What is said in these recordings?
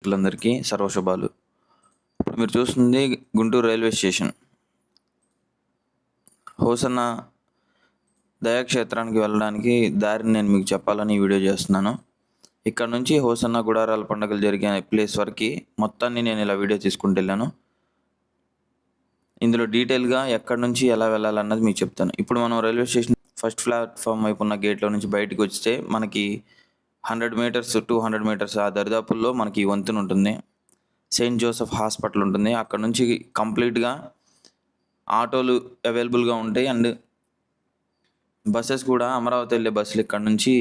మిత్రులందరికీ సర్వశుభాలు. ఇప్పుడు మీరు చూస్తుంది గుంటూరు రైల్వే స్టేషన్. హోసన్న దయాక్షేత్రానికి వెళ్ళడానికి దారిని నేను మీకు చెప్పాలని ఈ వీడియో చేస్తున్నాను. ఇక్కడ నుంచి హోసన్న గుడారాల పండుగలు జరిగే ప్లేస్ వరకు మొత్తాన్ని నేను ఇలా వీడియో తీసుకుంటూ వెళ్ళాను. ఇందులో డీటెయిల్గా ఎక్కడి నుంచి ఎలా వెళ్ళాలన్నది మీకు చెప్తాను. ఇప్పుడు మనం రైల్వే స్టేషన్ ఫస్ట్ ప్లాట్ఫామ్ వైపు ఉన్న గేట్లో నుంచి బయటకు వస్తే మనకి 100 మీటర్స్ 200 మీటర్స్ ఆ దరిదాపుల్లో మనకి వంతెన ఉంటుంది. సెయింట్ జోసెఫ్ హాస్పిటల్ ఉంటుంది. అక్కడ నుంచి కంప్లీట్గా ఆటోలు అవైలబుల్గా ఉంటాయి. అండ్ బస్సెస్ కూడా అమరావతి వెళ్ళే బస్సులు ఇక్కడ నుంచి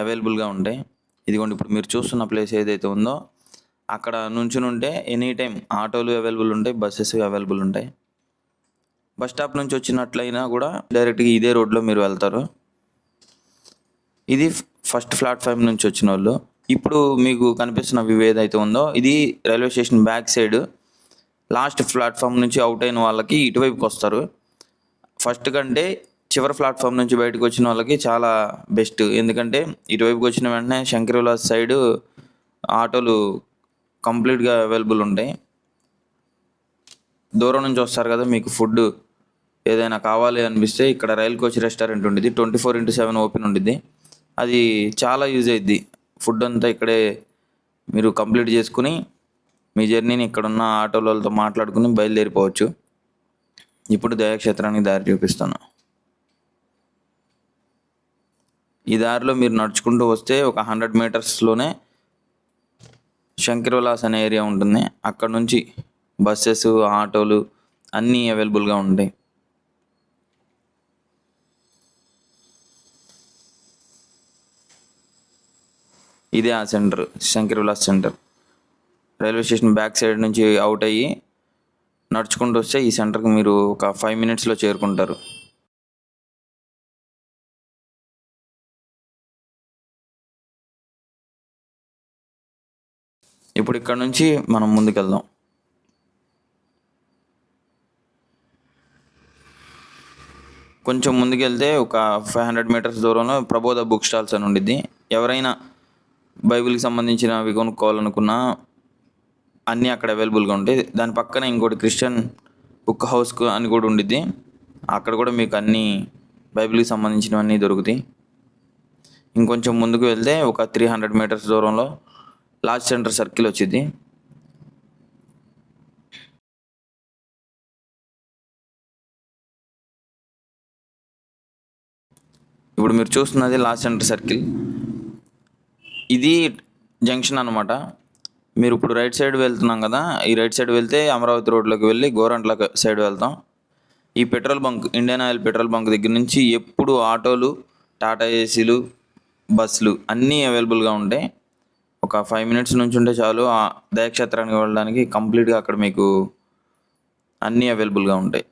అవైలబుల్గా ఉంటాయి. ఇదిగోండి ఇప్పుడు మీరు చూస్తున్న ప్లేస్ ఏదైతే ఉందో అక్కడ నుంచుని ఉంటే ఎనీ టైం ఆటోలు అవైలబుల్ ఉంటాయి, బస్సెస్ అవైలబుల్ ఉంటాయి. బస్ స్టాప్ నుంచి వచ్చినట్లయినా కూడా డైరెక్ట్గా ఇదే రోడ్లో మీరు వెళ్తారు. ఇది ఫస్ట్ ప్లాట్ఫామ్ నుంచి వచ్చిన వాళ్ళు. ఇప్పుడు మీకు కనిపిస్తున్న వ్యూ ఏదైతే ఉందో ఇది railway station back side. Last platform నుంచి అవుట్ అయిన వాళ్ళకి ఇటువైపుకి వస్తారు. ఫస్ట్ కంటే చివరి ప్లాట్ఫామ్ నుంచి బయటకు వచ్చిన వాళ్ళకి చాలా బెస్ట్. ఎందుకంటే ఇటువైపుకి వచ్చిన వెంటనే శంకరవిలాస్ సైడ్ ఆటోలు కంప్లీట్గా అవైలబుల్ ఉంటాయి. దూరం నుంచి వస్తారు కదా, మీకు ఫుడ్ ఏదైనా కావాలి అనిపిస్తే ఇక్కడ రైల్ కోచ్ రెస్టారెంట్ ఉంటుంది. 24/7 ఓపెన్ ఉంటుంది. అది చాలా యూజ్ అయ్యిద్ది. ఫుడ్ అంతా ఇక్కడే మీరు కంప్లీట్ చేసుకుని మీ జర్నీని ఇక్కడున్న ఆటోలతో మాట్లాడుకుని బయలుదేరిపోవచ్చు. ఇప్పుడు దయాక్షేత్రానికి దారి చూపిస్తాను. ఈ దారిలో మీరు నడుచుకుంటూ వస్తే ఒక 100 మీటర్స్లోనే శంకరవిలాస్ అనే ఏరియా ఉంటుంది. అక్కడ నుంచి బస్సెస్, ఆటోలు అన్నీ అవైలబుల్గా ఉంటాయి. ఇదే ఆ centre, Shankar Vilas centre. Railway station back side నుంచి అవుట్ అయ్యి నడుచుకుంటూ వస్తే ఈ సెంటర్కి మీరు ఒక 5 మినిట్స్లో చేరుకుంటారు. ఇప్పుడు ఇక్కడ నుంచి మనం ముందుకెళ్దాం. కొంచెం ముందుకెళ్తే ఒక 500 మీటర్స్ దూరంలో ప్రబోధ బుక్ స్టాల్స్ అని ఉండిద్ది. ఎవరైనా బైబిల్కి సంబంధించినవి కొనుక్కోవాలనుకున్నా అన్నీ అక్కడ అవైలబుల్గా ఉంటాయి. దాని పక్కన ఇంకోటి క్రిస్టియన్ బుక్ హౌస్ అని కూడా ఉండిద్ది. అక్కడ కూడా మీకు అన్నీ బైబిల్కి సంబంధించినవన్నీ దొరుకుతాయి. ఇంకొంచెం ముందుకు వెళ్తే ఒక 300 మీటర్స్ దూరంలో లార్జ్ సెంటర్ సర్కిల్ వచ్చింది. ఇప్పుడు మీరు చూస్తున్నది లార్జ్ సెంటర్ సర్కిల్. ఇది జంక్షన్ అనమాట. మీరు ఇప్పుడు రైట్ సైడ్ వెళ్తున్నాం కదా, ఈ రైట్ సైడ్ వెళ్తే అమరావతి రోడ్లోకి వెళ్ళి గోరంట్ల సైడ్ వెళ్తాం. ఈ petrol bunk, Indian oil petrol bunk దగ్గర నుంచి ఎప్పుడు ఆటోలు, టాటా ఏసీలు, బస్సులు అన్నీ అవైలబుల్గా ఉంటాయి. ఒక 5 మినిట్స్ నుంచి ఉంటే చాలు ఆ దయాక్షేత్రానికి వెళ్ళడానికి. కంప్లీట్గా అక్కడ మీకు అన్నీ అవైలబుల్గా ఉంటాయి.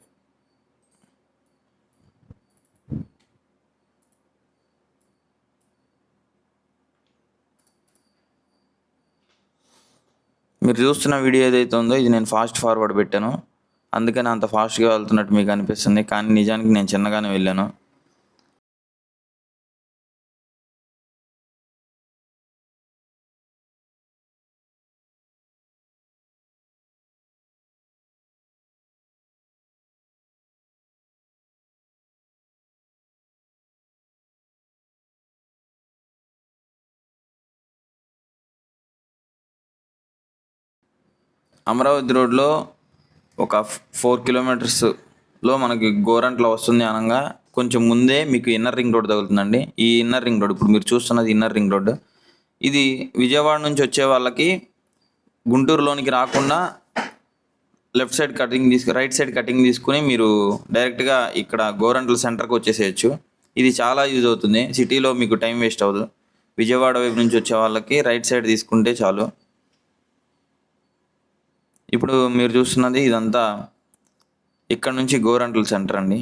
మీరు చూస్తున్న వీడియో ఏదైతే ఉందో ఇది నేను ఫాస్ట్ ఫార్వర్డ్ పెట్టాను. అందుకని అంత ఫాస్ట్గా వెళ్తున్నట్టు మీకు అనిపిస్తుంది, కానీ నిజానికి నేను చిన్నగానే వెళ్ళాను. అమరావతి రోడ్లో ఒక 4 కిలోమీటర్స్లో మనకి గోరంట్ల వస్తుంది అనగా కొంచెం ముందే మీకు ఇన్నర్ రింగ్ రోడ్ తగులుతుందండి. ఈ ఇన్నర్ రింగ్ రోడ్ ఇప్పుడు మీరు చూస్తున్నది ఇన్నర్ రింగ్ రోడ్. ఇది విజయవాడ నుంచి వచ్చే వాళ్ళకి గుంటూరులోనికి రాకుండా రైట్ సైడ్ కటింగ్ తీసుకుని మీరు డైరెక్ట్గా ఇక్కడ గోరంట్ల సెంటర్కి వచ్చేసేయచ్చు. ఇది చాలా యూజ్ అవుతుంది. సిటీలో మీకు టైం వేస్ట్ అవ్వదు. విజయవాడ వైపు నుంచి వచ్చే వాళ్ళకి రైట్ సైడ్ తీసుకుంటే చాలు. ఇప్పుడు మీరు చూస్తున్నది ఇదంతా ఇక్కడ నుంచి గోరంట్ల సెంటర్ అండి.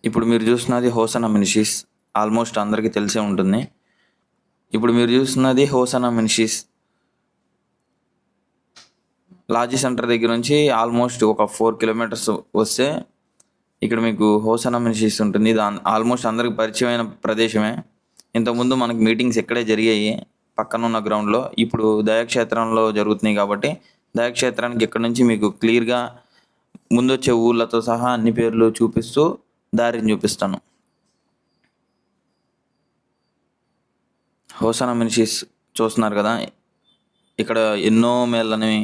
ఇప్పుడు మీరు చూస్తున్నది హోసనా మినిషీస్, ఆల్మోస్ట్ అందరికీ తెలిసే ఉంటుంది. ఇప్పుడు మీరు చూస్తున్నది హోసనా మినిషీస్ లాజీ సెంటర్ దగ్గర నుంచి ఆల్మోస్ట్ ఒక 4 కిలోమీటర్స్ వస్తే ఇక్కడ మీకు హోసనా మినిషీస్ ఉంటుంది. ఆల్మోస్ట్ అందరికి పరిచయమైన ప్రదేశమే. ఇంతకుముందు మనకి మీటింగ్స్ ఇక్కడే జరిగాయి పక్కన ఉన్న గ్రౌండ్లో. ఇప్పుడు దయాక్షేత్రంలో జరుగుతున్నాయి కాబట్టి దయాక్షేత్రానికి ఇక్కడ నుంచి మీకు క్లియర్గా ముందొచ్చే ఊళ్ళతో సహా అన్ని పేర్లు చూపిస్తూ దారిని చూపిస్తాను. హోసనా మినిషీస్ చూస్తున్నారు కదా, ఇక్కడ ఎన్నో మేళ్ళని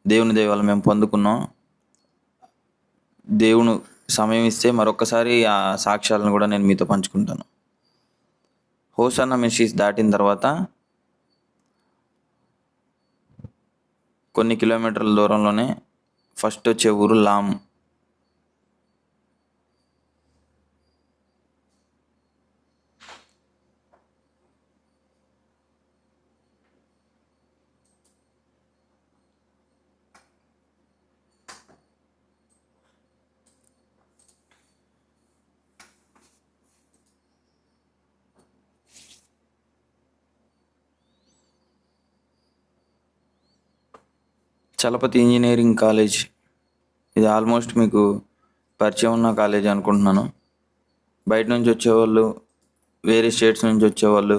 దేవుని దయ వల్ల మేము పొందుకున్నాం. దేవుని సమయం ఇస్తే మరొకసారి ఆ సాక్ష్యాలను కూడా నేను మీతో పంచుకుంటాను. హోసన్నా మినిషీస్ దాటిన తర్వాత కొన్ని కిలోమీటర్ల దూరంలోనే ఫస్ట్ వచ్చే ఊరు లామ్. చలపతి ఇంజనీరింగ్ కాలేజ్, ఇది ఆల్మోస్ట్ మీకు పరిచయం ఉన్న కాలేజ్ అనుకుంటున్నాను. బయట నుంచి వచ్చేవాళ్ళు, వేరే స్టేట్స్ నుంచి వచ్చేవాళ్ళు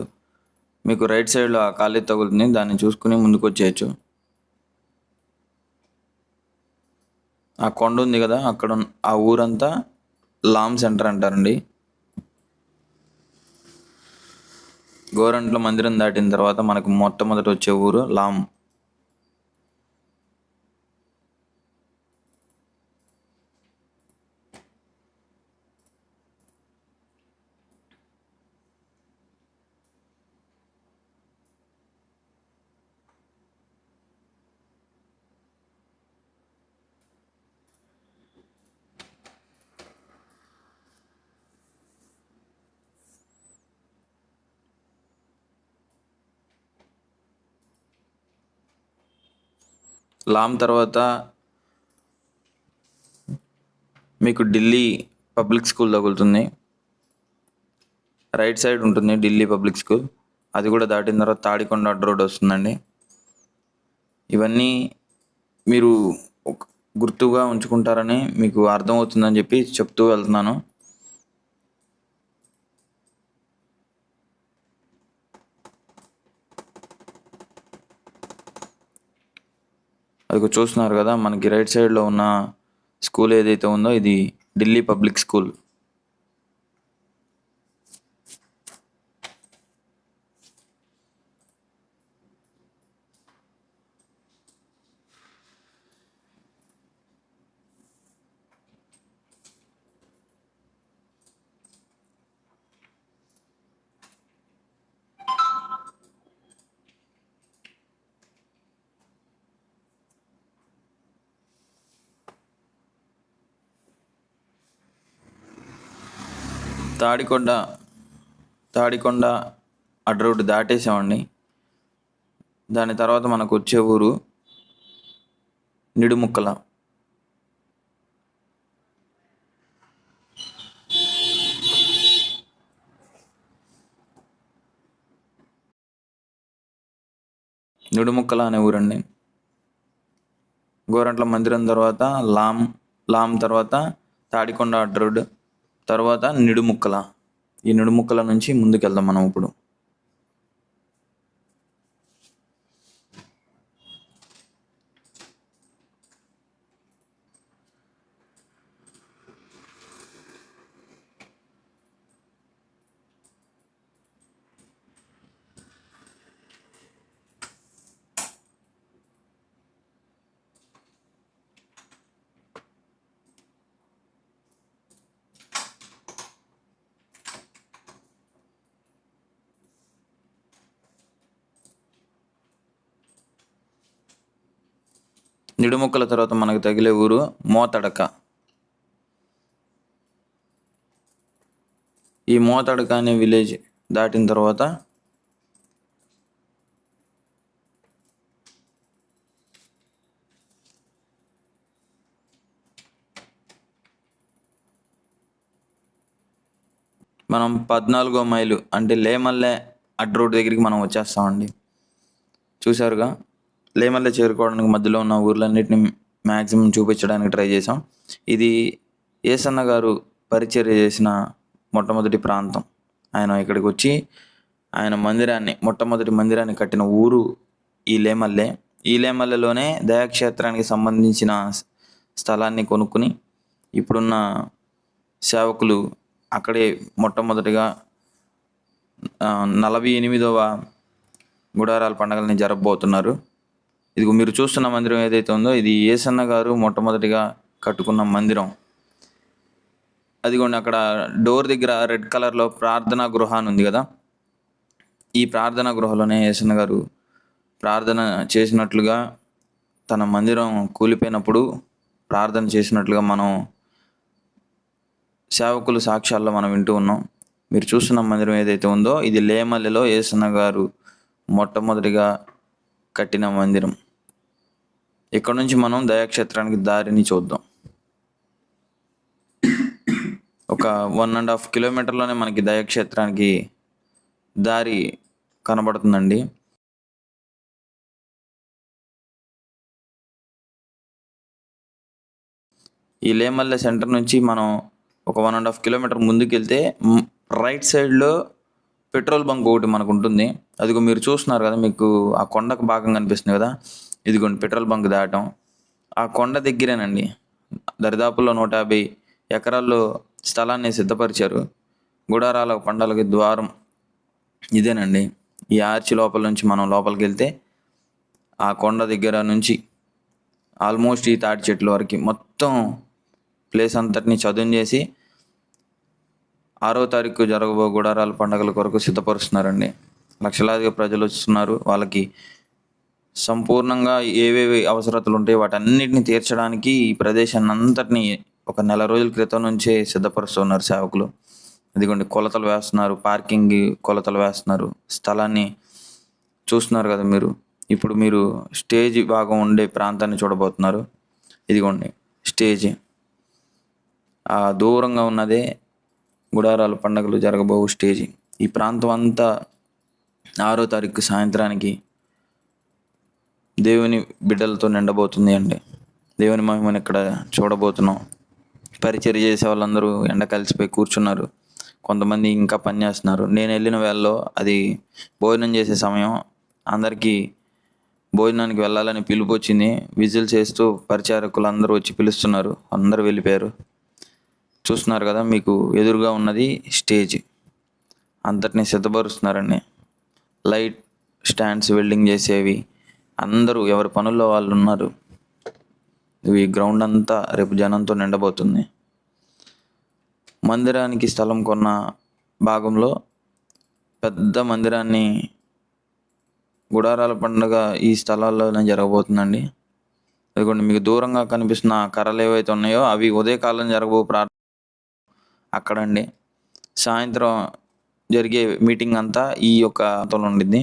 మీకు రైట్ సైడ్లో ఆ కాలేజ్ తగులుతుంది, దాన్ని చూసుకుని ముందుకు వచ్చేయచ్చు. ఆ కొండ ఉంది కదా, అక్కడ ఆ ఊరంతా లామ్ సెంటర్ అంటారండి. గోరంట్ల మందిరం దాటిన తర్వాత మనకు మొట్టమొదటి వచ్చే ఊరు లామ్. లామ్ తర్వాత మీకు ఢిల్లీ పబ్లిక్ స్కూల్ తగులుతుంది. రైట్ సైడ్ ఉంటుంది ఢిల్లీ పబ్లిక్ స్కూల్. అది కూడా దాటిన తర్వాత తాడికొండ అడ్డ రోడ్ వస్తుందండి. ఇవన్నీ మీరు గుర్తుగా ఉంచుకుంటారని మీకు అర్థమవుతుందని చెప్పి చెప్తూ వెళ్తున్నాను. అది చూస్తున్నారు కదా, మనకి రైట్ సైడ్లో ఉన్న స్కూల్ ఏదైతే ఉందో ఇది ఢిల్లీ పబ్లిక్ స్కూల్. తాడికొండ అడ్డ రోడ్డు దాటేసామండి. దాని తర్వాత మనకు వచ్చే ఊరు నిడుముక్కల. నిడుముక్కల అనే ఊరండి. గోరంట్ల మందిరం తర్వాత లామ్ తర్వాత తాడికొండ అడ్డ రోడ్డు తర్వాత నిడుముక్కల. ఈ నిడుముక్కల నుంచి ముందుకెళ్దాం మనం ఇప్పుడు. నిడుముక్కల తర్వాత మనకు తగిలే ఊరు మోతడక. ఈ మోతడక అనే విలేజ్ దాటిన తర్వాత మనం 14వ మైలు అంటే లేమల్లె అడ్డు రోడ్ దగ్గరికి మనం వచ్చేస్తామండి. చూసారుగా, లేమల్లె చేరుకోవడానికి మధ్యలో ఉన్న ఊర్లన్నిటిని మ్యాక్సిమం చూపించడానికి ట్రై చేసాం. ఇది యేసన్న గారు పరిచర్య చేసిన మొట్టమొదటి ప్రాంతం. ఆయన ఇక్కడికి వచ్చి ఆయన మొట్టమొదటి మందిరాన్ని కట్టిన ఊరు ఈ లేమల్లె. ఈ లేమల్లెలోనే దయాక్షేత్రానికి సంబంధించిన స్థలాన్ని కొనుక్కుని ఇప్పుడున్న సేవకులు అక్కడే మొట్టమొదటిగా 48వ గుడారాల పండుగలని జరపబోతున్నారు. ఇదిగో మీరు చూస్తున్న మందిరం ఏదైతే ఉందో ఇది యేసన్న గారు మొట్టమొదటిగా కట్టుకున్న మందిరం. అదిగోండి, అక్కడ డోర్ దగ్గర రెడ్ కలర్లో ప్రార్థనా గృహ అని ఉంది కదా, ఈ ప్రార్థనా గృహలోనే యేసన్న గారు ప్రార్థన చేసినట్లుగా, తన మందిరం కూలిపోయినప్పుడు ప్రార్థన చేసినట్లుగా మనం సేవకులు సాక్ష్యాల్లో మనం వింటూ ఉన్నాం. మీరు చూస్తున్న మందిరం ఏదైతే ఉందో ఇది లేమల్లెలో యేసన్న గారు మొట్టమొదటిగా కట్టిన మందిరం. ఇక్కడ నుంచి మనం దయాక్షేత్రానికి దారిని చూద్దాం. ఒక 1.5 కిలోమీటర్లోనే మనకి దయాక్షేత్రానికి దారి కనబడుతుందండి. ఈ లేమల్లె సెంటర్ నుంచి మనం ఒక 1.5 కిలోమీటర్ ముందుకు వెళ్తే రైట్ సైడ్లో పెట్రోల్ బంక్ ఒకటి మనకు ఉంటుంది. అదిగో మీరు చూస్తున్నారు కదా, మీకు ఆ కొండకు భాగం కనిపిస్తుంది కదా, ఇదిగోండి పెట్రోల్ బంక్ దాటం. ఆ కొండ దగ్గరేనండి దరిదాపుల్లో 150 ఎకరాల్లో స్థలాన్ని సిద్ధపరిచారు. గుడారాల పండగలకి ద్వారం ఇదేనండి. ఈ ఆర్చి లోపల నుంచి మనం లోపలికి వెళ్తే ఆ కొండ దగ్గర నుంచి ఆల్మోస్ట్ ఈ తాటి చెట్ల వరకు మొత్తం ప్లేస్ అంతటిని చదును చేసి 6వ తారీఖు జరగబో గుడారాల పండుగల కొరకు సిద్ధపరుస్తున్నారండి. లక్షలాదిగా ప్రజలు వస్తున్నారు. వాళ్ళకి సంపూర్ణంగా ఏవేవి అవసరతలు ఉంటాయో వాటన్నిటిని తీర్చడానికి ఈ ప్రదేశాన్ని అంతటిని ఒక నెల రోజుల క్రితం నుంచే సిద్ధపరుస్తున్నారు సేవకులు. ఇదిగోండి కొలతలు వేస్తున్నారు, పార్కింగ్ కొలతలు వేస్తున్నారు. స్థలాన్ని చూస్తున్నారు కదా మీరు. ఇప్పుడు మీరు స్టేజ్ భాగం ఉండే ప్రాంతాన్ని చూడబోతున్నారు. ఇదిగోండి స్టేజ్. ఆ దూరంగా ఉన్నదే గుడారాల పండుగలు జరగబోవు స్టేజ్. ఈ ప్రాంతం అంతా 6వ తారీఖు సాయంత్రానికి దేవుని బిడ్డలతో నిండబోతుంది అండి. దేవుని మహిమను ఇక్కడ చూడబోతున్నాం. పరిచర్య చేసే వాళ్ళందరూ ఎండ కలిసిపోయి కూర్చున్నారు. కొంతమంది ఇంకా పని చేస్తున్నారు. నేను వెళ్ళిన వేళలో అది భోజనం చేసే సమయం. అందరికీ భోజనానికి వెళ్ళాలని పిలుపు వచ్చింది. విజిల్స్ వేస్తూ పరిచారకులు అందరూ వచ్చి పిలుస్తున్నారు. అందరూ వెళ్ళిపోయారు. చూస్తున్నారు కదా, మీకు ఎదురుగా ఉన్నది స్టేజ్. అంతటిని సిద్ధపరుస్తున్నారండి. లైట్ స్టాండ్స్ వెల్డింగ్ చేసేవి అందరూ ఎవరి పనుల్లో వాళ్ళు ఉన్నారు. ఈ గ్రౌండ్ అంతా రేపు జనంతో నిండబోతుంది. మందిరానికి స్థలం కొన్న భాగంలో పెద్ద మందిరాన్ని గుడారాల పండుగ ఈ స్థలాల్లోనే జరగబోతుందండి. అదిగోండి మీకు దూరంగా కనిపిస్తున్న కర్రలు ఏవైతే ఉన్నాయో అవి ఉదయకాలం జరగబో అక్కడండి. సాయంత్రం జరిగే మీటింగ్ అంతా ఈ యొక్క ప్రాంతంలో ఉండింది.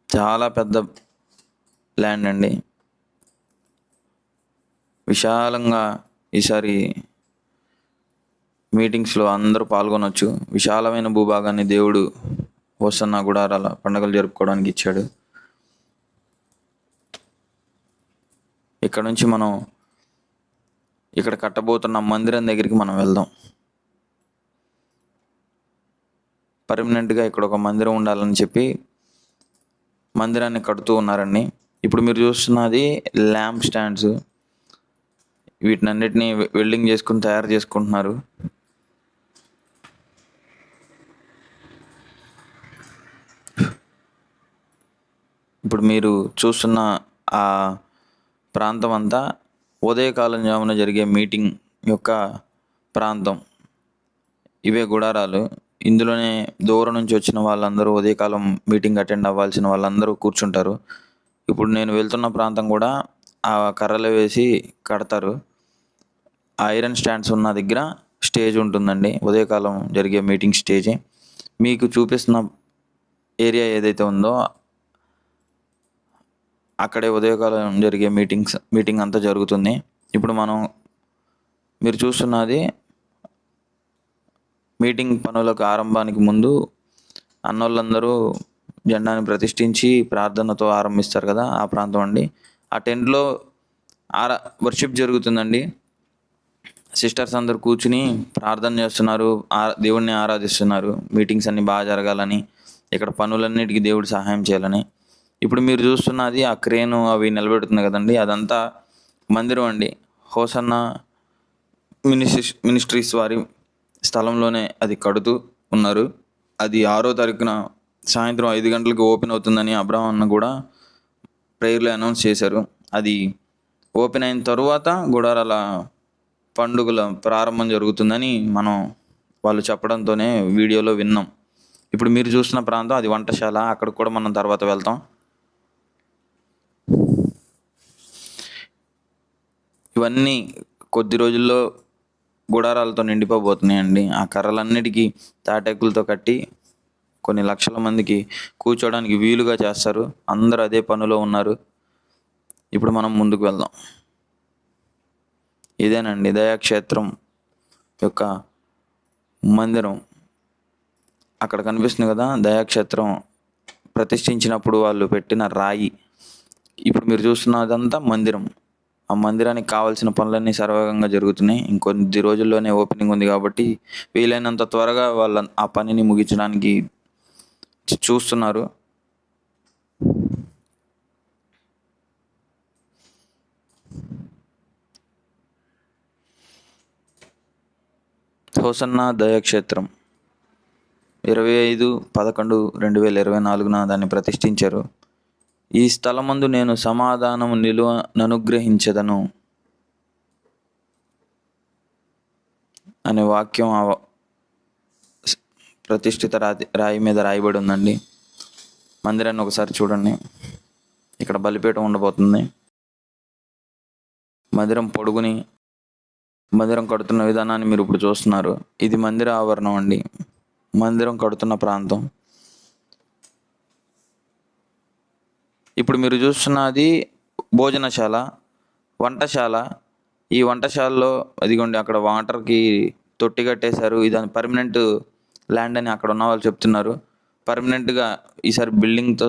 చాలా పెద్ద ల్యాండ్ అండి. విశాలంగా ఈసారి మీటింగ్స్లో అందరూ పాల్గొనవచ్చు. విశాలమైన భూభాగాన్ని దేవుడు హోసన్న గుడారాల పండుగలు జరుపుకోవడానికి ఇచ్చాడు. ఇక్కడ నుంచి మనం ఇక్కడ కట్టబోతున్న మందిరం దగ్గరికి మనం వెళ్దాం. పర్మనెంట్గా ఇక్కడ ఒక మందిరం ఉండాలని చెప్పి మందిరాన్ని కడుతూ ఉన్నారండి. ఇప్పుడు మీరు చూస్తున్నది ల్యాంప్ స్టాండ్స్. వీటినన్నిటిని వెల్డింగ్ చేసుకుని తయారు చేసుకుంటున్నారు. ఇప్పుడు మీరు చూస్తున్న ఆ ప్రాంతం అంతా ఉదయకాలం జామున జరిగే మీటింగ్ యొక్క ప్రాంతం. ఇవే గుడారాలు. ఇందులోనే దూరం నుంచి వచ్చిన వాళ్ళందరూ ఉదయకాలం మీటింగ్ అటెండ్ అవ్వాల్సిన వాళ్ళందరూ కూర్చుంటారు. ఇప్పుడు నేను వెళ్తున్న ప్రాంతం కూడా ఆ కర్రలు వేసి కడతారు. ఐరన్ స్టాండ్స్ ఉన్న దగ్గర స్టేజ్ ఉంటుందండి. ఉదయకాలం జరిగే మీటింగ్ స్టేజ్. మీకు చూపిస్తున్న ఏరియా ఏదైతే ఉందో అక్కడే ఉదయకాలం జరిగే మీటింగ్ అంతా జరుగుతుంది. ఇప్పుడు మీరు చూస్తున్నది మీటింగ్ పనులకు ఆరంభానికి ముందు అన్నోళ్ళందరూ జెండాని ప్రతిష్ఠించి ప్రార్థనతో ఆరంభిస్తారు కదా, ఆ ప్రాంతం అండి. ఆ టెంట్లో వర్షిప్ జరుగుతుందండి. సిస్టర్స్ అందరు కూర్చుని ప్రార్థన చేస్తున్నారు, దేవుణ్ణి ఆరాధిస్తున్నారు. మీటింగ్స్ అన్నీ బాగా జరగాలని, ఇక్కడ పనులన్నిటికీ దేవుడు సహాయం చేయాలని. ఇప్పుడు మీరు చూస్తున్నది ఆ క్రేను అవి నిలబెడుతుంది కదండి, అదంతా మందిరం అండి. హోసన్న మినిస్ట్రీస్ వారి స్థలంలోనే అది కడుతూ ఉన్నారు. అది 6వ తారీఖున సాయంత్రం 5 గంటలకు ఓపెన్ అవుతుందని అబ్రహాం అన్న కూడా ప్రేయర్లో అనౌన్స్ చేశారు. అది ఓపెన్ అయిన తరువాత గుడారాల పండుగల ప్రారంభం జరుగుతుందని వాళ్ళు చెప్పడంతోనే వీడియోలో విన్నాం. ఇప్పుడు మీరు చూస్తున్న ప్రాంతం అది వంటశాల, అక్కడికి కూడా మనం తర్వాత వెళ్తాం. ఇవన్నీ కొద్ది రోజుల్లో గుడారాలతో నిండిపోబోతున్నాయండి. ఆ కర్రలన్నిటికీ తాటాకులతో కట్టి కొన్ని లక్షల మందికి కూర్చోడానికి వీలుగా చేస్తారు. అందరూ అదే పనిలో ఉన్నారు. ఇప్పుడు మనం ముందుకు వెళ్దాం. ఇదేనండి దయాక్షేత్రం యొక్క మందిరం. అక్కడ కనిపిస్తుంది కదా దయాక్షేత్రం ప్రతిష్ఠించినప్పుడు వాళ్ళు పెట్టిన రాయి. ఇప్పుడు మీరు చూస్తున్నదంతా మందిరం. ఆ మందిరానికి కావాల్సిన పనులన్నీ సర్వగంగా జరుగుతున్నాయి. ఇంకొద్ది రోజుల్లోనే ఓపెనింగ్ ఉంది కాబట్టి వీలైనంత త్వరగా వాళ్ళ ఆ పనిని ముగించడానికి చూస్తున్నారు. హోసన్న దయాక్షేత్రం 25/11/2024 దాన్ని ప్రతిష్ఠించారు. ఈ స్థలమందు నేను సమాధానము నిలువననుగ్రహించదను అనే వాక్యం ప్రతిష్ఠిత రాయి మీద రాయబడి ఉందండి. మందిరాన్ని ఒకసారి చూడండి. ఇక్కడ బలిపీఠం ఉండబోతుంది. మందిరం కడుతున్న విధానాన్ని మీరు ఇప్పుడు చూస్తున్నారు. ఇది మందిర ఆవరణం అండి, మందిరం కడుతున్న ప్రాంతం. ఇప్పుడు మీరు చూస్తున్నది భోజనశాల, వంటశాల. ఈ వంటశాలలో అదిగోండి అక్కడ వాటర్కి తొట్టి కట్టేశారు. ఇది పర్మనెంట్ ల్యాండ్ అని అక్కడ ఉన్న వాళ్ళు చెప్తున్నారు. పర్మనెంట్గా ఈసారి బిల్డింగ్తో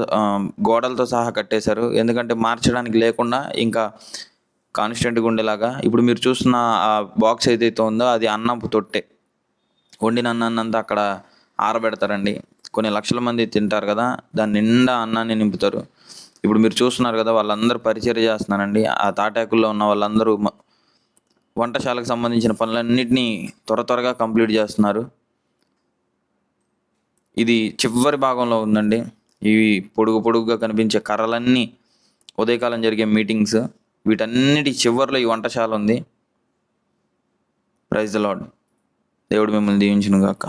గోడలతో సహా కట్టేశారు. ఎందుకంటే మార్చడానికి లేకుండా ఇంకా కాన్స్టెంట్గా ఉండేలాగా. ఇప్పుడు మీరు చూస్తున్న ఆ బాక్స్ ఏదైతే ఉందో అది అన్నపు తొట్టె. వండిన అన్నాన్నంతా అక్కడ ఆరబెడతారండి. కొన్ని లక్షల మంది తింటారు కదా, దాని నిండా అన్నాన్ని నింపుతారు. ఇప్పుడు మీరు చూస్తున్నారు కదా, వాళ్ళందరూ పరిచర్య చేస్తున్నారండి. ఆ తాటాకుల్లో ఉన్న వాళ్ళందరూ వంటశాలకు సంబంధించిన పనులన్నింటినీ త్వరగా కంప్లీట్ చేస్తున్నారు. ఇది చివరి భాగంలో ఉందండి. ఇవి పొడుగుగా కనిపించే కర్రలన్నీ ఉదయకాలం జరిగే మీటింగ్స్. వీటన్నిటి చివరిలో ఈ వంటశాల ఉంది. Praise the lord. దేవుడు మిమ్మల్ని దీవించును గాక.